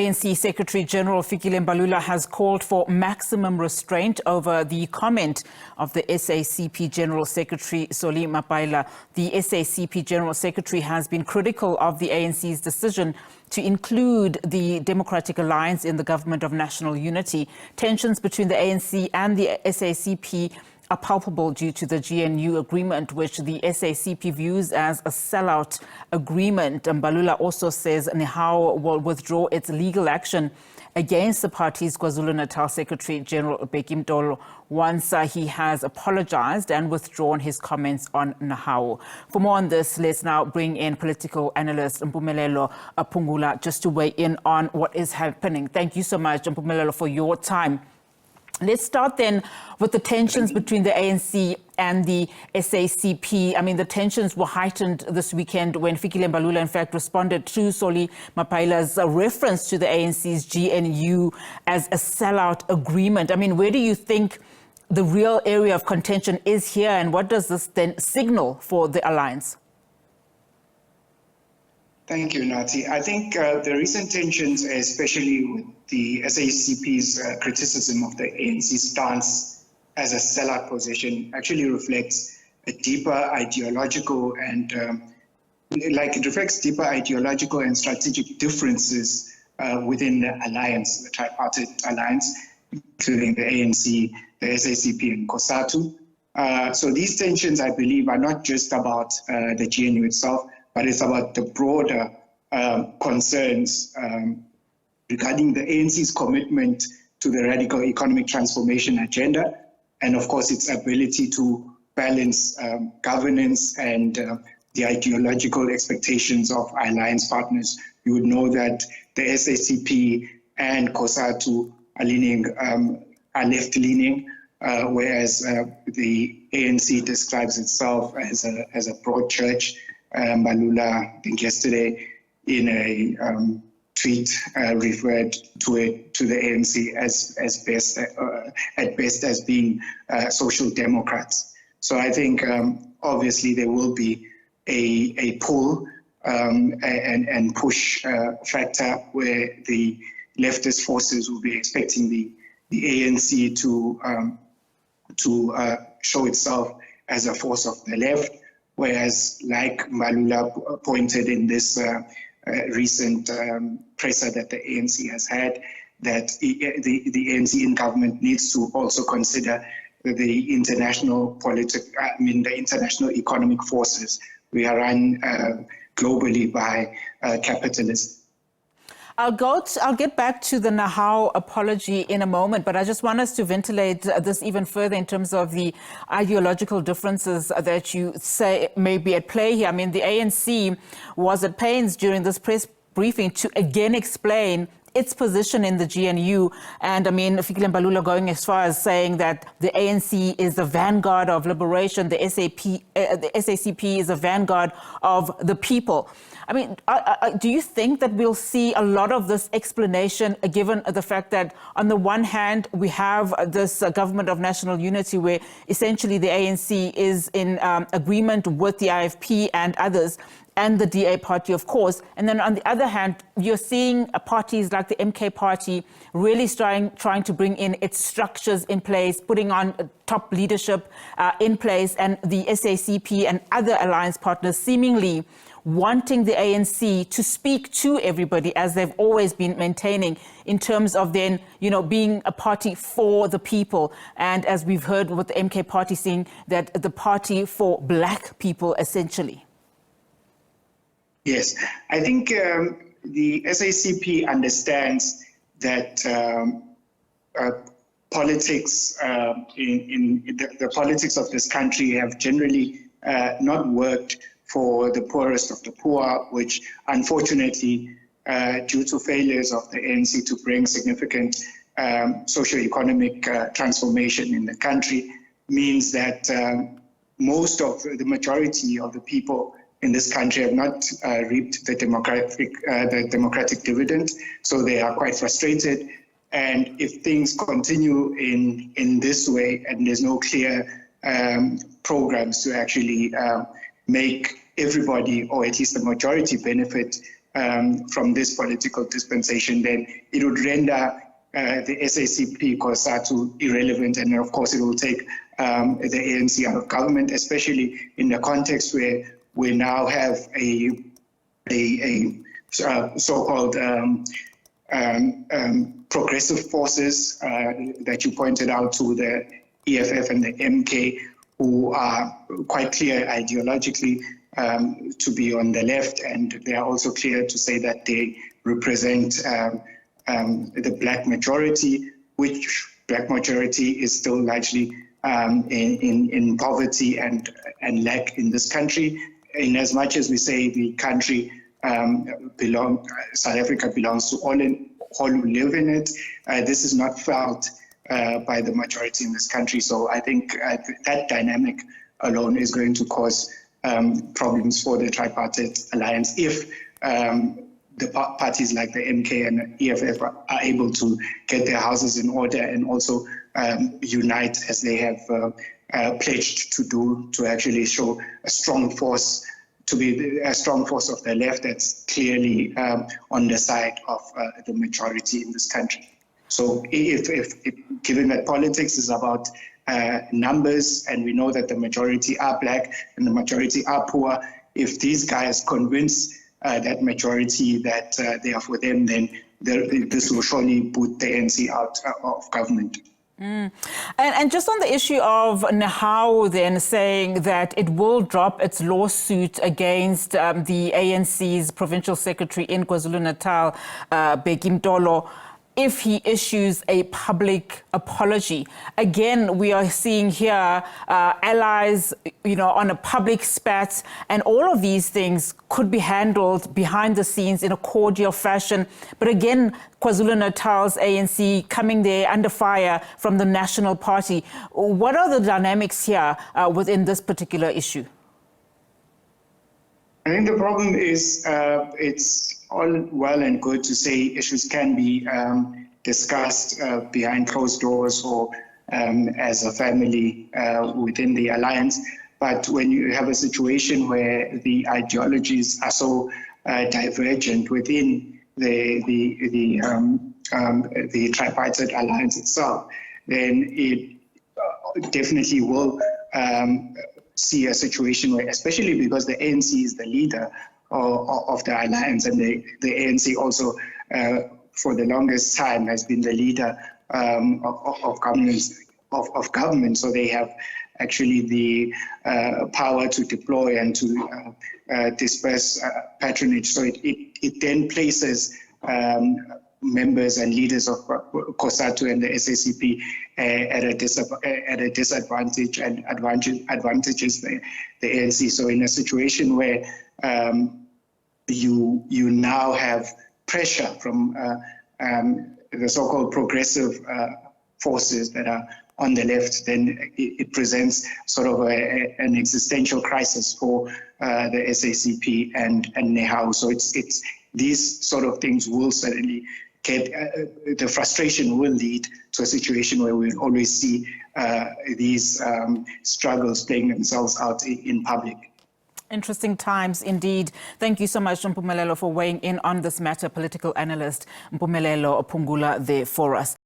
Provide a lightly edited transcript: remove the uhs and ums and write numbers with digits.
ANC Secretary General Fikile Mbalula has called for maximum restraint over the comment of the SACP General Secretary Solly Mapaila. The SACP General Secretary has been critical of the ANC's decision to include the Democratic Alliance in the Government of National Unity. Tensions between the ANC and the SACP are palpable due to the GNU agreement, which the SACP views as a sellout agreement. Mbalula also says NEHAWU will withdraw its legal action against the party's KwaZulu-Natal Secretary General Bheki Mtolo once he has apologized and withdrawn his comments on NEHAWU. For more on this, let's now bring in political analyst Mpumelelo Phungula just to weigh in on what is happening. Thank you so much, Mpumelelo, for your time. Let's start then with the tensions between the ANC and the SACP. I mean, the tensions were heightened this weekend when Fikile Mbalula, in fact, responded to Solly Mapaila's reference to the ANC's GNU as a sellout agreement. I mean, where do you think the real area of contention is here, and what does this then signal for the alliance? Thank you, Nati. I think the recent tensions, especially with the SACP's criticism of the ANC stance as a sellout position, actually reflects a deeper ideological and strategic differences within the alliance, the tripartite alliance, including the ANC, the SACP, and COSATU. So these tensions, I believe, are not just about the GNU itself, but it's about the broader concerns regarding the ANC's commitment to the radical economic transformation agenda, and of course its ability to balance governance and the ideological expectations of alliance partners. You would know that the SACP and COSATU are left-leaning, whereas the ANC describes itself as a broad church. Mbalula, I think yesterday, in a tweet, referred to the ANC at best as being social democrats. So I think obviously there will be a pull and push factor where the leftist forces will be expecting the ANC to show itself as a force of the left. Whereas, like Mbalula pointed in this recent presser that the ANC has had, that the ANC in government needs to also consider the international the international economic forces. We are run globally by capitalism. I'll get back to the NEHAWU apology in a moment, but I just want us to ventilate this even further in terms of the ideological differences that you say may be at play here. I mean, the ANC was at pains during this press briefing to again explain its position in the GNU. And I mean, Fikile Mbalula going as far as saying that the ANC is the vanguard of liberation, the SACP is a vanguard of the people. I mean, do you think that we'll see a lot of this explanation, given the fact that on the one hand, we have this government of national unity where essentially the ANC is in agreement with the IFP and others, and the DA party, of course. And then on the other hand, you're seeing parties like the MK party really trying to bring in its structures in place, putting on top leadership in place, and the SACP and other alliance partners seemingly wanting the ANC to speak to everybody, as they've always been maintaining, in terms of then, being a party for the people. And as we've heard with the MK party saying that the party for black people, essentially. Yes, I think the SACP understands that politics in the politics of this country have generally not worked for the poorest of the poor, which unfortunately, due to failures of the ANC to bring significant socio-economic transformation in the country, means that the majority of the people in this country have not reaped the democratic dividend, so they are quite frustrated. And if things continue in this way, and there's no clear programs to actually make everybody, or at least the majority, benefit from this political dispensation, then it would render the SACP COSATU irrelevant, and of course it will take the ANC out of government, especially in the context where we now have a so-called progressive forces that you pointed out to, the EFF and the MK, who are quite clear ideologically to be on the left, and they are also clear to say that they represent the black majority, which black majority is still largely in poverty and lack in this country. In as much as we say the country South Africa belongs to all who live in it, this is not felt by the majority in this country. So I think that dynamic alone is going to cause problems for the tripartite alliance if the parties like the MK and EFF are able to get their houses in order and also unite as they have pledged to do, to actually show a strong force, to be a strong force of the left that's clearly on the side of the majority in this country. So if given that politics is about numbers, and we know that the majority are black and the majority are poor, if these guys convince that majority that they are for them, then this will surely put the ANC out of government. And just on the issue of Nahau then saying that it will drop its lawsuit against the ANC's provincial secretary in KwaZulu-Natal, Bheki Mtolo, if he issues a public apology. Again, we are seeing here allies, on a public spat, and all of these things could be handled behind the scenes in a cordial fashion. But again, KwaZulu-Natal's ANC coming there under fire from the National Party. What are the dynamics here within this particular issue? I think the problem is it's all well and good to say issues can be discussed behind closed doors or as a family within the alliance. But when you have a situation where the ideologies are so divergent within the tripartite alliance itself, then it definitely will see a situation where, especially because the ANC is the leader of the alliance, and the ANC also for the longest time has been the leader of government, so they have actually the power to deploy and to disperse patronage. So it then places members and leaders of COSATU and the SACP at a disadvantage, and advantages the ANC. So in a situation where you now have pressure from the so-called progressive forces that are on the left, then it presents sort of an existential crisis for the SACP and Nehau. So it's these sort of things will certainly get, the frustration will lead to a situation where we'll always see these struggles playing themselves out in public. Interesting times indeed. Thank you so much, Mpumelelo, for weighing in on this matter. Political analyst Mpumelelo Phungula there for us.